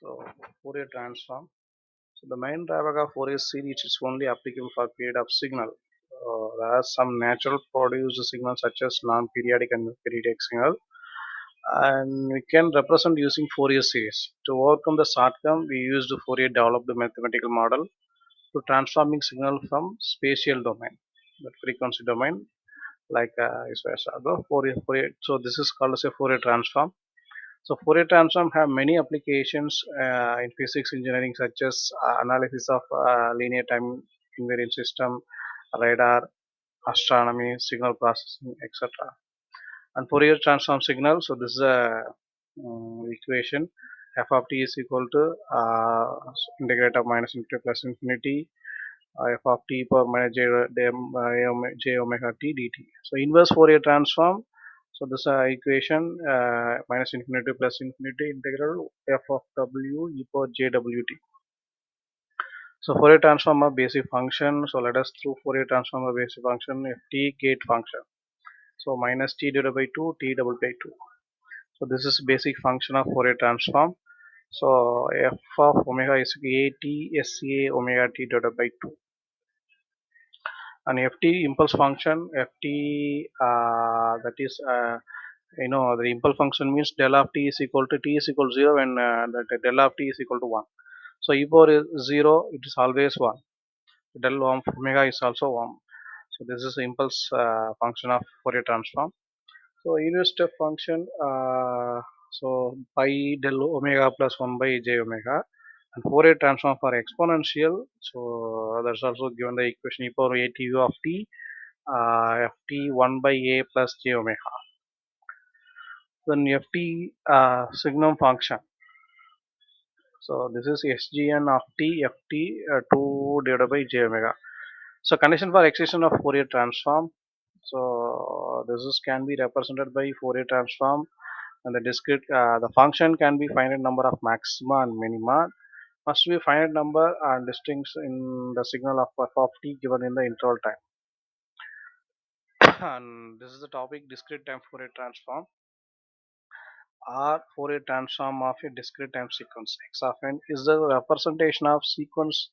So Fourier transform. So the main drawback of Fourier series is only applicable for period of signal. There are some natural produced signals such as non-periodic and periodic signal, and we can represent using Fourier series. To overcome the shortcome, we used Fourier developed mathematical model to transforming signal from spatial domain, the frequency domain, like is versa. Fourier. So this is called as a Fourier transform. So Fourier transform have many applications in physics engineering such as analysis of linear time invariant system, radar, astronomy, signal processing, etc. And Fourier transform signal. So this is a equation. F of t is equal to integrate of minus infinity plus infinity f of t per minus j omega t dt. So inverse Fourier transform. So this equation minus infinity plus infinity integral f of w e power j w t. So Fourier transform of basic function. So let us through Fourier transform of basic function f t gate function. So minus t divided by 2 t double by 2. So this is basic function of Fourier transform. So f of omega is a t sca omega t divided by 2. And ft impulse function ft that is the impulse function means del of t is equal to t is equal to 0 when that del of t is equal to 1. So e power is 0, it is always 1. Del of omega is also 1. So this is the impulse function of Fourier transform. So unit step function, so pi del omega plus 1 by j omega, and Fourier transform for exponential. So that's also given the equation e power a t u of t ft 1 by a plus j omega. Then ft signum function. So this is sgn of t ft 2 divided by j omega. So condition for excitation of Fourier transform. So this is can be represented by Fourier transform, and the discrete the function can be finite number of maxima and minima. Must be finite number and distinct in the signal of f of t given in the interval time. And this is the topic discrete time Fourier transform. R Fourier transform of a discrete time sequence. X of n is the representation of sequence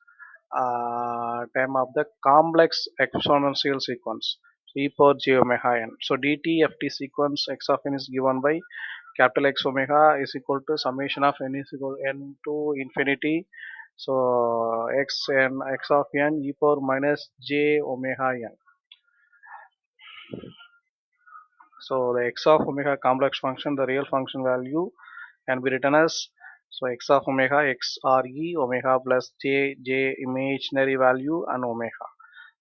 time of the complex exponential sequence e power j omega n. So dt ft sequence x of n is given by capital X omega is equal to summation of n is equal to n to infinity. So x of n e power minus j omega n. So the x of omega complex function, the real function value can be written as so x of omega x re omega plus j imaginary value and omega.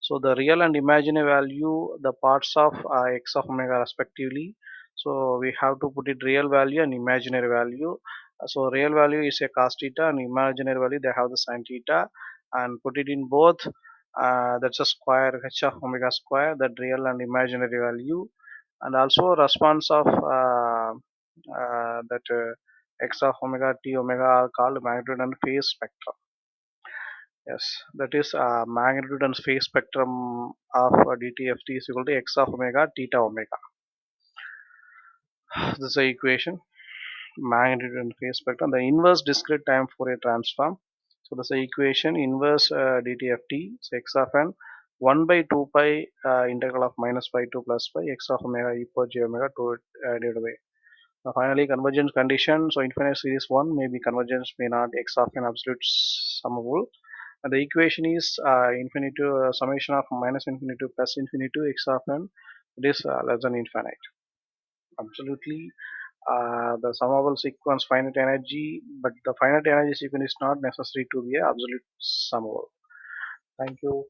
So the real and imaginary value, the parts of x of omega respectively. So we have to put it real value and imaginary value. So real value is a cos theta and imaginary value they have the sin theta, and put it in both. That's a square h of omega square, that real and imaginary value, and also response of that x of omega t omega are called magnitude and phase spectrum. Yes, that is magnitude and phase spectrum of dtft is equal to x of omega theta omega. This is the equation, magnitude and phase spectrum. The inverse discrete time Fourier transform. So this is the equation inverse dtft. So x of n 1 by 2 pi integral of minus pi to plus pi x of omega e power j omega 2 divided by. Finally, convergence condition. So infinite series 1 may be convergence, may not. X of n absolute summable. And the equation is infinity to summation of minus infinity to plus infinity to x of n. It is less than infinite. Absolutely, the summable sequence finite energy, but the finite energy sequence is not necessary to be a absolute summable. Thank you.